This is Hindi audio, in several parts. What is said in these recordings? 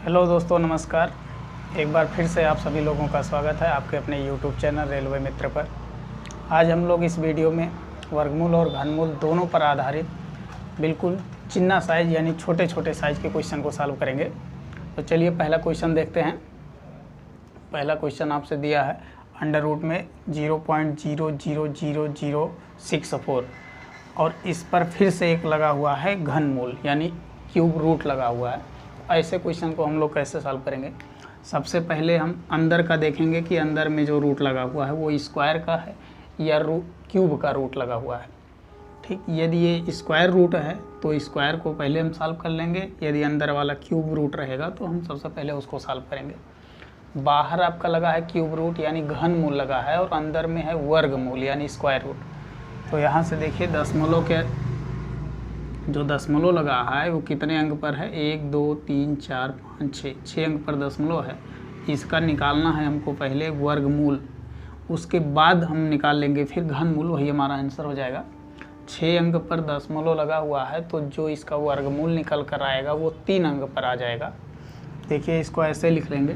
हेलो दोस्तों, नमस्कार। एक बार फिर से आप सभी लोगों का स्वागत है आपके अपने YouTube चैनल रेलवे मित्र पर। आज हम लोग इस वीडियो में वर्गमूल और घनमूल दोनों पर आधारित बिल्कुल चिन्ना साइज यानी छोटे छोटे साइज के क्वेश्चन को सॉल्व करेंगे। तो चलिए पहला क्वेश्चन देखते हैं। पहला क्वेश्चन आपसे दिया है अंडर रूट में 0.0000064 और इस पर फिर से एक लगा हुआ है घनमूल यानी क्यूब रूट लगा हुआ है। ऐसे क्वेश्चन को हम लोग कैसे सॉल्व करेंगे? सबसे पहले हम अंदर का देखेंगे कि अंदर में जो रूट लगा हुआ है वो स्क्वायर का है या क्यूब का रूट लगा हुआ है। ठीक, यदि ये स्क्वायर रूट है तो स्क्वायर को पहले हम सॉल्व कर लेंगे। यदि अंदर वाला क्यूब रूट रहेगा तो हम सबसे पहले उसको सॉल्व करेंगे। बाहर आपका लगा है क्यूब रूट यानी घनमूल लगा है और अंदर में है वर्गमूल यानी स्क्वायर रूट। तो यहाँ से देखिए दशमलव के जो दशमलव लगा है वो कितने अंक पर है? 1 2 3 4 5 6 अंक पर दशमलव है। इसका निकालना है हमको पहले वर्गमूल, उसके बाद हम निकाल लेंगे फिर घनमूल, वही हमारा आंसर हो जाएगा। 6 अंक पर दशमलव लगा हुआ है तो जो इसका वर्गमूल निकल कर आएगा वो 3 अंक पर आ जाएगा। देखिए इसको ऐसे लिख लेंगे,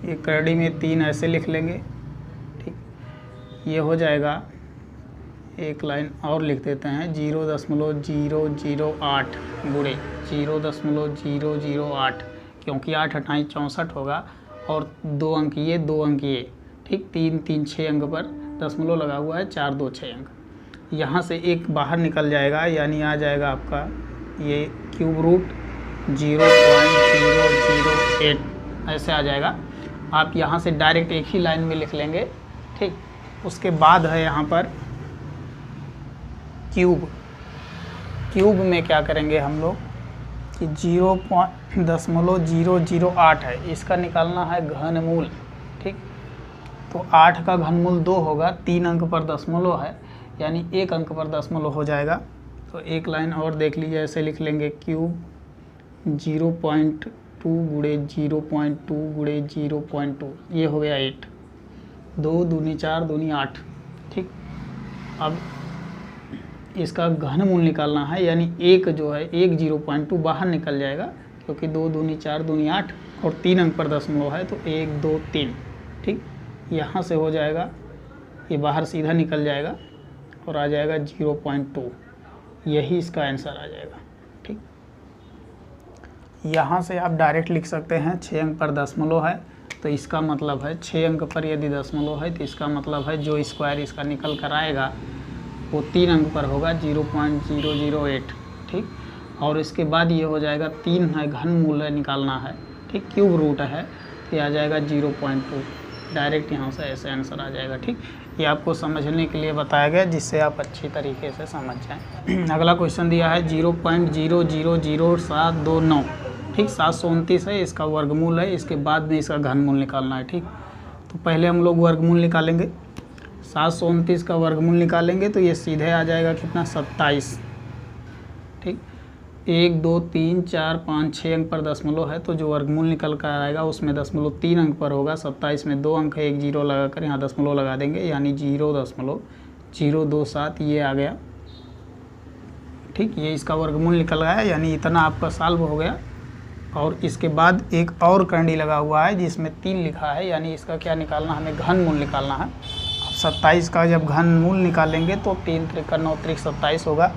ये करड़ी में 3 ऐसे लिख लेंगे। ठीक, ये हो जाएगा। एक लाइन और लिख देते हैं 0.008 गुणे 0.008, क्योंकि 8 28 64 होगा और 2 अंक ये 2 अंक ये। ठीक, 3 3 6 अंक पर दशमलव लगा हुआ है, 4 2 6 अंक। यहाँ से एक बाहर निकल जाएगा यानी आ जाएगा आपका ये क्यूब रूट 0.008 ऐसे आ जाएगा। आप यहाँ से डायरेक्ट एक ही लाइन में लिख लेंगे। ठीक, उसके बाद है यहाँ पर क्यूब में क्या करेंगे हम लोग कि 0.008 है, इसका निकालना है घनमूल। ठीक, तो 8 का घनमूल 2 होगा, 3 अंक पर दशमलव है यानी 1 अंक पर दशमलव हो जाएगा। तो एक लाइन और देख लीजिए, ऐसे लिख लेंगे क्यूब 0.2 गुणे 0.2 गुणे 0.2, ये हो गया 8। 2 दूनी 4 दूनी 8। ठीक, अब इसका घनमूल निकालना है यानी एक जो है 0.2 बाहर निकल जाएगा, क्योंकि 2 दूनी 4 दूनी 8 और 3 अंक पर दशमलव है तो 1 2 3। ठीक, यहाँ से हो जाएगा, ये बाहर सीधा निकल जाएगा और आ जाएगा 0.2, यही इसका आंसर आ जाएगा। ठीक, यहाँ से आप डायरेक्ट लिख सकते हैं 6 अंक पर दशमलव है तो इसका मतलब है 6 अंक पर यदि दशमलव है तो इसका मतलब है जो स्क्वायर इसका निकल कर आएगा वो 3 अंक पर होगा 0.008। ठीक, और इसके बाद ये हो जाएगा 3 है घनमूल है निकालना है। ठीक, क्यूब रूट है तो ये आ जाएगा 0.2, डायरेक्ट यहाँ से ऐसे आंसर आ जाएगा। ठीक, ये आपको समझने के लिए बताया गया जिससे आप अच्छी तरीके से समझ जाएं। अगला क्वेश्चन दिया है 0.000729। ठीक, 729 है, इसका वर्गमूल है, इसके बाद में इसका घनमूल निकालना है। ठीक, तो पहले हम लोग वर्गमूल निकालेंगे। 729 का वर्गमूल निकालेंगे तो ये सीधे आ जाएगा कितना? 27। ठीक, 1 2 3 4 5 6 अंक पर दशमलव है तो जो वर्गमूल निकल कर आएगा उसमें दशमलव 3 अंक पर होगा। 27 में 2 अंक है, एक 0 लगा कर यहाँ दशमलव लगा देंगे यानी 0.027 ये आ गया। ठीक, ये इसका वर्गमूल निकल गया यानी इतना आपका सॉल्व हो गया। और इसके बाद एक और करंडी लगा हुआ है जिसमें 3 लिखा है यानी इसका क्या निकालना, हमें घनमूल निकालना है। 27 का जब घनमूल निकालेंगे तो 3 त्रिक 9 त्रिक 27 होगा।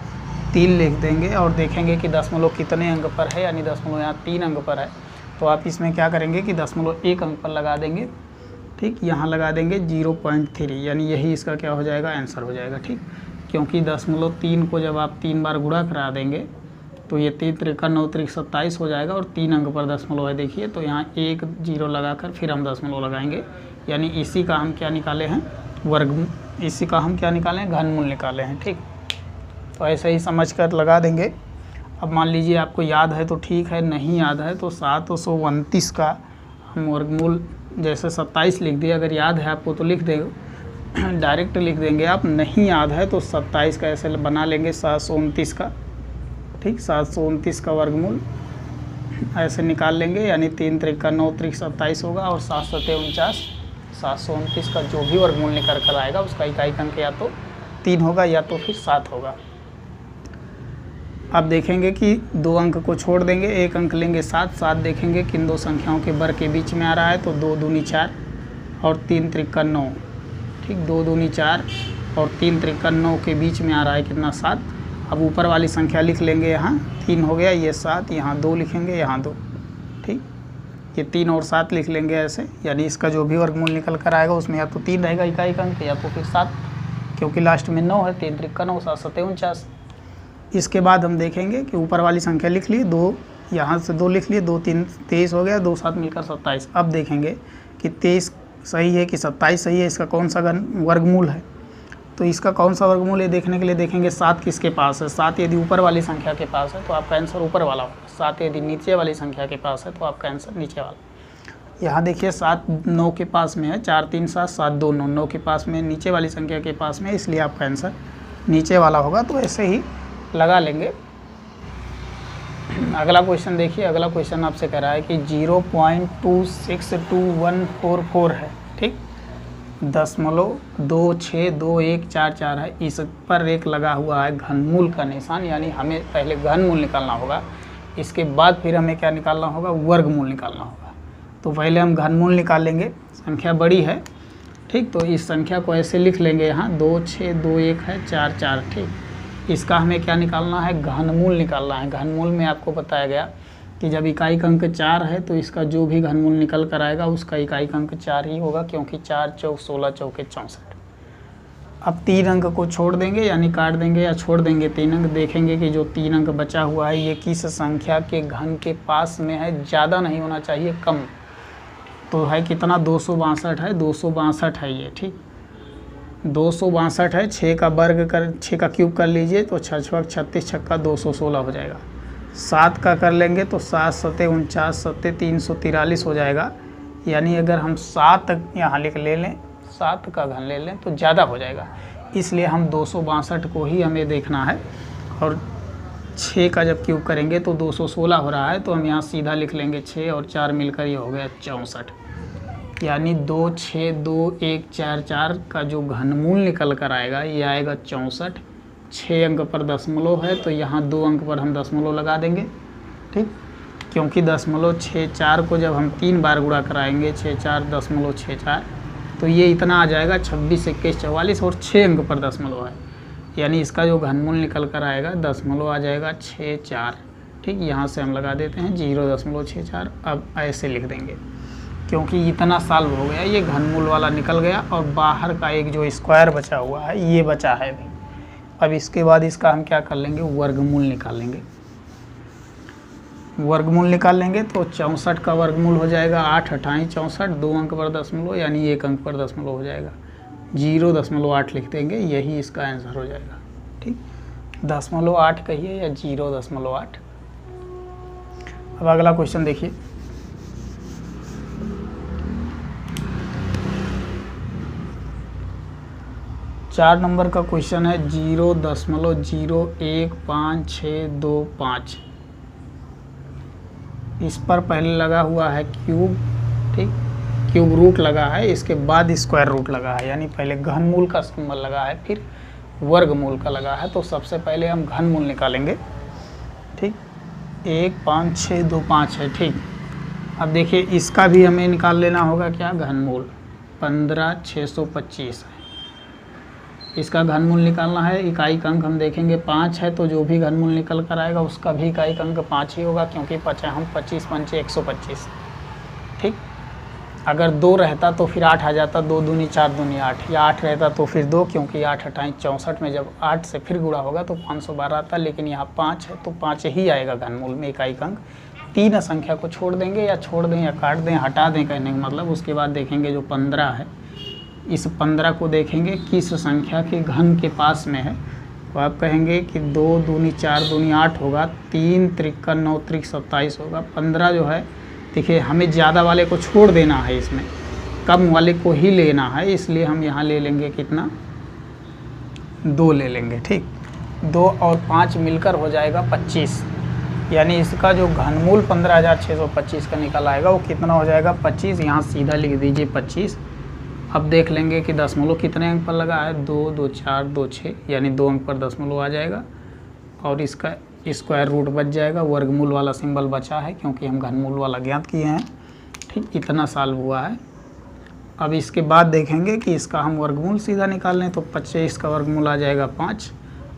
3 लिख देंगे और देखेंगे कि दशमलव कितने अंक पर है, यानी दशमलव यहाँ 3 अंक पर है तो आप इसमें क्या करेंगे कि दशमलव 1 अंक पर लगा देंगे। ठीक, यहाँ लगा देंगे 0.3 यानी यही इसका क्या हो जाएगा? आंसर हो जाएगा। ठीक, क्योंकि दशमलव 3 को जब आप 3 बार गुणा करा देंगे तो ये 3 त्रिक 9 त्रिक 27 हो जाएगा और 3 अंक पर दशमलव है। देखिए तो यहाँ 1 0 लगाकर फिर हम दशमलव लगाएंगे यानी इसी का हम क्या निकाले हैं? इसी का हम क्या निकालें? घनमूल निकाले हैं। ठीक, तो ऐसे ही समझ कर लगा देंगे। अब मान लीजिए आपको याद है तो ठीक है, नहीं याद है तो 729 का हम वर्गमूल जैसे 27 लिख दिए। अगर याद है आपको तो लिख देगा, डायरेक्ट लिख देंगे आप। नहीं याद है तो 27 का ऐसे बना लेंगे 729 का। ठीक, 729 का वर्गमूल ऐसे निकाल लेंगे यानी 3 त्रिक 9 त्रिक 27 होगा और 7 7 49। 729 का जो भी वर्गमूल निकल कर आएगा उसका इकाई अंक या तो 3 होगा या तो फिर 7 होगा। अब देखेंगे कि 2 अंक को छोड़ देंगे, 1 अंक लेंगे 7, 7 देखेंगे किन दो संख्याओं के वर्ग के बीच में आ रहा है, तो 2 दूनी 4 और 3 त्रिका 9, ठीक, 2 दूनी 4 और 3 त्रिका 9 के बीच में आ रहा है कितना, 7। अब ऊपर वाली संख्या लिख लेंगे, यहाँ 3 हो गया, ये 7, यहाँ 2 लिखेंगे, यहाँ 2, ठीक, ये 3 और 7 लिख लेंगे ऐसे, यानी इसका जो भी वर्गमूल निकल कर आएगा उसमें या तो 3 रहेगा इकाई अंक या तो फिर 7, क्योंकि लास्ट में 9 है, 3 त्रिका 9, 7 7 49। इसके बाद हम देखेंगे कि ऊपर वाली संख्या लिख लिए, 2 यहाँ से 2 लिख लिए, 2 3 23 हो गया, 2 7 मिलकर 27। अब देखेंगे कि 23 सही है कि 27 सही है, इसका कौन सा वर्गमूल है। तो इसका कौन सा वर्गमूल है देखने के लिए देखेंगे 7 किसके पास है। 7 यदि ऊपर वाली संख्या के पास है तो आपका आंसर ऊपर वाला होगा, 7 यदि नीचे वाली संख्या के पास है तो आपका आंसर नीचे वाला। यहाँ देखिए 7 9 के पास में है, 4 3 7 7 2 9, 9 के पास में, नीचे वाली संख्या के पास में, इसलिए आपका आंसर नीचे वाला होगा। तो ऐसे ही लगा लेंगे। अगला क्वेश्चन देखिए, अगला क्वेश्चन आपसे कह रहा है कि 0.262144 है, ठीक, 0.262144 है, इस पर एक लगा हुआ है घनमूल का निशान, यानी हमें पहले घनमूल निकालना होगा, इसके बाद फिर हमें क्या निकालना होगा, वर्गमूल निकालना होगा। तो पहले हम घनमूल निकाल लेंगे, संख्या बड़ी है, ठीक, तो इस संख्या को ऐसे लिख लेंगे, यहाँ 2 6 2 1 है 4 4, ठीक, इसका हमें क्या निकालना है, घनमूल निकालना है। घनमूल में आपको बताया गया कि जब इकाई अंक 4 है तो इसका जो भी घनमूल निकल कर आएगा उसका इकाई अंक 4 ही होगा, क्योंकि 4 चौक 16 चौके 64। अब 3 अंक को छोड़ देंगे, यानी काट देंगे या छोड़ देंगे 3 अंक, देखेंगे कि जो 3 अंक बचा हुआ है ये किस संख्या के घन के पास में है, ज़्यादा नहीं होना चाहिए, कम। तो है कितना, 262 है, 262 है ये, ठीक, 262 है, 6 का वर्ग कर, 6 का क्यूब कर लीजिए तो 6 छक 36, छक्का 216 हो जाएगा। 7 का कर लेंगे तो 7 7 49, 7 343 हो जाएगा। यानी अगर हम 7 यहाँ लिख ले लें, 7 का घन ले लें तो ज़्यादा हो जाएगा, इसलिए हम 262 को ही हमें देखना है। और 6 का जब क्यूब करेंगे तो 216 हो रहा है, तो हम यहाँ सीधा लिख लेंगे 6 और 4 मिलकर ये हो गया 64, यानी 2 6 2 1 4 4 का जो घनमूल निकल कर आएगा ये आएगा 64। 6 अंक पर दशमलव है तो यहाँ 2 अंक पर हम दशमलव लगा देंगे, ठीक, क्योंकि 0.64 को जब हम 3 बार गुणा कराएंगे 64.64 तो ये इतना आ जाएगा 26 21 44 और 6 अंक पर दशमलव है, यानी इसका जो घनमूल निकल कर आएगा दशमलव आ जाएगा 64, ठीक। यहाँ से हम लगा देते हैं 0.64। अब ऐसे लिख देंगे, क्योंकि इतना सॉल्व हो गया, ये घनमूल वाला निकल गया और बाहर का एक जो स्क्वायर बचा हुआ है ये बचा है भी। अब इसके बाद इसका हम क्या कर लेंगे, वर्गमूल निकालेंगे। वर्गमूल निकाल लेंगे तो 64 का वर्गमूल हो जाएगा 8 28 64, 2 अंक पर दशमलव यानी 1 अंक पर दशमलव हो जाएगा, 0.8 लिख देंगे, यही इसका आंसर हो जाएगा, ठीक। 0.8 कहिए या 0.8। अब अगला क्वेश्चन देखिए, चार नंबर का क्वेश्चन है 0.0152625। इस पर पहले लगा हुआ है क्यूब, ठीक, क्यूब रूट लगा है, इसके बाद स्क्वायर रूट लगा है, यानी पहले घनमूल का सिंबल लगा है फिर वर्गमूल का लगा है। तो सबसे पहले हम घनमूल निकालेंगे, ठीक, 1 5 6 2 5 है, ठीक। अब देखिए इसका भी हमें निकाल लेना होगा क्या, घनमूल 15625 है, इसका घनमूल निकालना है। इकाई अंक हम देखेंगे 5 है, तो जो भी घनमूल निकल कर आएगा उसका भी इकाई अंक 5 ही होगा, क्योंकि 25 पंचे 125, ठीक। अगर 2 रहता तो फिर 8 आ जाता, 2 दूनी 4 दूनी 8, या 8 रहता तो फिर 2, क्योंकि 8 28 64 में जब 8 से फिर गुणा होगा तो 512 आता, लेकिन यहाँ 5 है तो 5 ही आएगा घनमूल में इकाई अंक। 3 संख्या को छोड़ देंगे या छोड़ दें या काट दें, हटा दें कहने का मतलब। उसके बाद देखेंगे जो 15 है, इस 15 को देखेंगे किस संख्या के घन के पास में है, तो आप कहेंगे कि 2 दूनी 4 दूनी 8 होगा, 3 त्रिका 9 त्रिक 27 होगा। 15 जो है देखिए हमें ज़्यादा वाले को छोड़ देना है, इसमें कम वाले को ही लेना है, इसलिए हम यहाँ ले लेंगे कितना, 2 ले लेंगे, ठीक। 2 और 5 मिलकर हो जाएगा 25, यानी इसका जो घनमूल 15625 का निकल आएगा वो कितना हो जाएगा, 25। यहाँ सीधा लिख दीजिए 25। अब देख लेंगे कि दशमलव कितने अंक पर लगा है, 2 2 4 2 6, यानी 2 अंक पर दशमलव आ जाएगा। और इसका स्क्वायर रूट बच जाएगा, वर्गमूल वाला सिंबल बचा है क्योंकि हम घनमूल वाला ज्ञात किए हैं। ठीक, इतना सॉल्व हुआ है। अब इसके बाद देखेंगे कि इसका हम वर्गमूल सीधा निकाल लें तो 25 का वर्गमूल आ जाएगा 5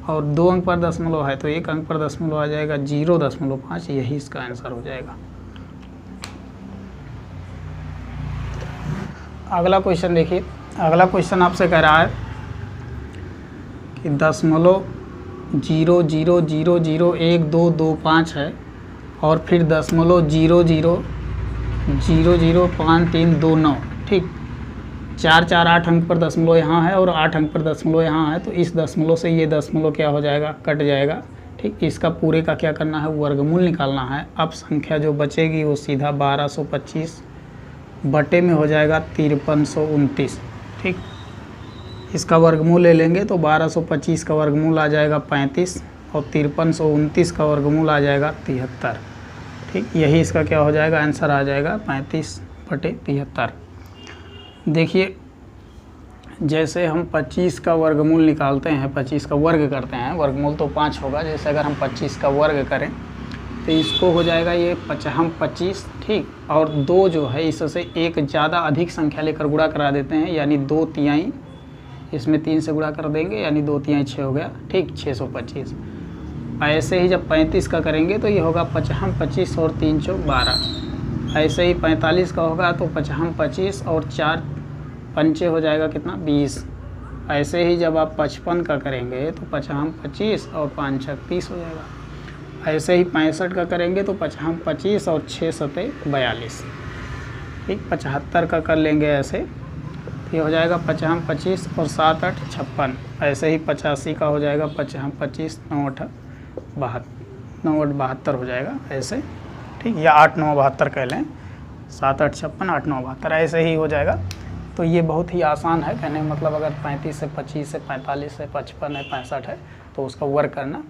और 2 अंक पर दशमलव है तो 1 अंक पर दशमलव आ जाएगा 0.5, यही इसका आंसर हो जाएगा। अगला क्वेश्चन देखिए, अगला क्वेश्चन आपसे कह रहा है कि 0.00001225 है और फिर 0.00005329। ठीक, 4 4 8 अंक पर दशमलव यहाँ है और 8 अंक पर दशमलव यहाँ है तो इस दशमलव से ये दशमलव क्या हो जाएगा, कट जाएगा। ठीक, इसका पूरे का क्या करना है, वर्गमूल निकालना है। अब संख्या जो बचेगी वो सीधा 1225 बटे में हो जाएगा 5329। ठीक, इसका वर्गमूल ले लेंगे तो 1225 का वर्गमूल आ जाएगा 35 और 5329 का वर्गमूल आ जाएगा 73। ठीक, यही इसका क्या हो जाएगा, आंसर आ जाएगा 35 बटे 73। देखिए, जैसे हम 25 का वर्गमूल निकालते हैं, 25 का वर्ग करते हैं, वर्गमूल तो 5 होगा। जैसे अगर हम 25 का वर्ग करें तो इसको हो जाएगा ये हम 25। ठीक, और 2 जो है इससे एक ज़्यादा अधिक संख्या लेकर गुणा करा देते हैं, यानी 2 तिहाई, इसमें 3 से गुणा कर देंगे यानी 2 तिहाई 6 हो गया। ठीक, 625। ऐसे ही जब 35 का करेंगे तो ये होगा 25 और 3 चौक 12। ऐसे ही 45 का होगा तो 25 और 4 पंचे हो जाएगा कितना, 20। ऐसे ही जब आप 55 का करेंगे तो 25 और 5 छक 30 हो जाएगा। ऐसे ही 65 का करेंगे तो 25 और 6 सते 42। ठीक, 75 का कर लेंगे ऐसे, ये हो जाएगा 25 और 7 8 56। ऐसे ही 85 का हो जाएगा 25 9 8 72 हो जाएगा ऐसे। ठीक, या 8 9 72 कह लें, 7 8 56 8 9 72 ऐसे ही हो जाएगा। तो ये बहुत ही आसान है, कहने का मतलब अगर 35 से 25 से 45 से 55 है 65 है तो उसका वर्ग करना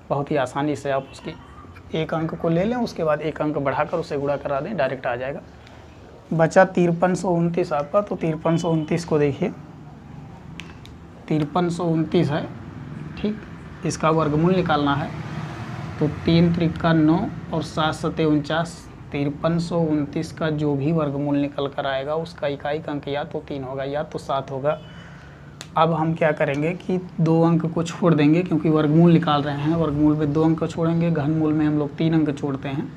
बहुत ही आसानी से आप उसकी एक अंक को ले लें, उसके बाद एक अंक बढ़ाकर उसे गुणा करा दें, डायरेक्ट आ जाएगा। बचा 5329 आपका, तो 5329 को देखिए, 5329 है। ठीक, इसका वर्गमूल निकालना है तो 3 त्रिका 9 और 7 सते 49। 5329 का जो भी वर्गमूल निकल कर आएगा उसका इकाई अंक या तो 3 होगा या तो 7 होगा। अब हम क्या करेंगे कि 2 अंक को छोड़ देंगे क्योंकि वर्गमूल निकाल रहे हैं, वर्गमूल में 2 अंक छोड़ेंगे, घनमूल में हम लोग 3 अंक छोड़ते हैं।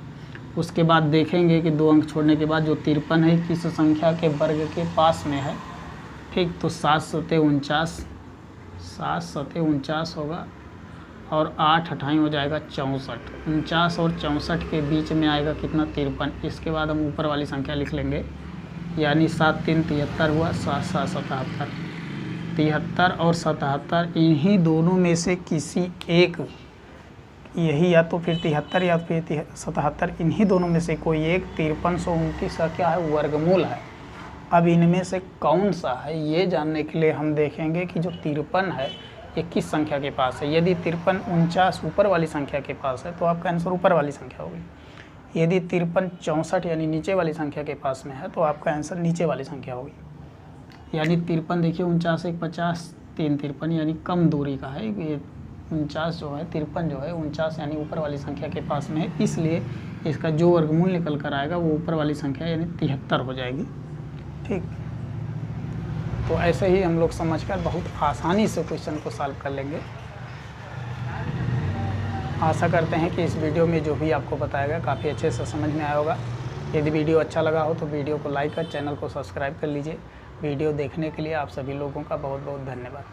उसके बाद देखेंगे कि 2 अंक छोड़ने के बाद जो 53 है किस संख्या के वर्ग के पास में है। ठीक, तो 7 सते 49 होगा और 8 अठाई हो जाएगा 64। 49 और 64 के बीच में आएगा कितना, 53। इसके बाद हम ऊपर वाली संख्या लिख लेंगे, यानी 7 3 73 हुआ, 7 7 77। 73 और 77 इन्हीं दोनों में से किसी एक, यही या तो फिर 73 या फिर 77, इन्हीं दोनों में से कोई एक 5329 का क्या है, वर्गमूल है। अब इनमें से कौन सा है ये जानने के लिए हम देखेंगे कि जो 53 है ये किस संख्या के पास है। यदि 53 49 ऊपर वाली संख्या के पास है तो आपका आंसर ऊपर वाली संख्या होगी। यदि 53 64 यानी नीचे वाली संख्या के पास में है तो आपका आंसर नीचे वाली संख्या होगी। यानी 53 देखिए 49 1 50 3 53 यानी कम दूरी का है। ये 49 जो है 53 जो है 49 यानी ऊपर वाली संख्या के पास में है, इसलिए इसका जो वर्गमूल निकल कर आएगा वो ऊपर वाली संख्या यानी 73 हो जाएगी। ठीक, तो ऐसे ही हम लोग समझकर बहुत आसानी से क्वेश्चन को सॉल्व कर लेंगे। आशा करते हैं कि इस वीडियो में जो भी आपको बताया गया काफ़ी अच्छे से समझ में आया होगा। यदि वीडियो अच्छा लगा हो तो वीडियो को लाइक कर चैनल को सब्सक्राइब कर लीजिए। वीडियो देखने के लिए आप सभी लोगों का बहुत बहुत धन्यवाद।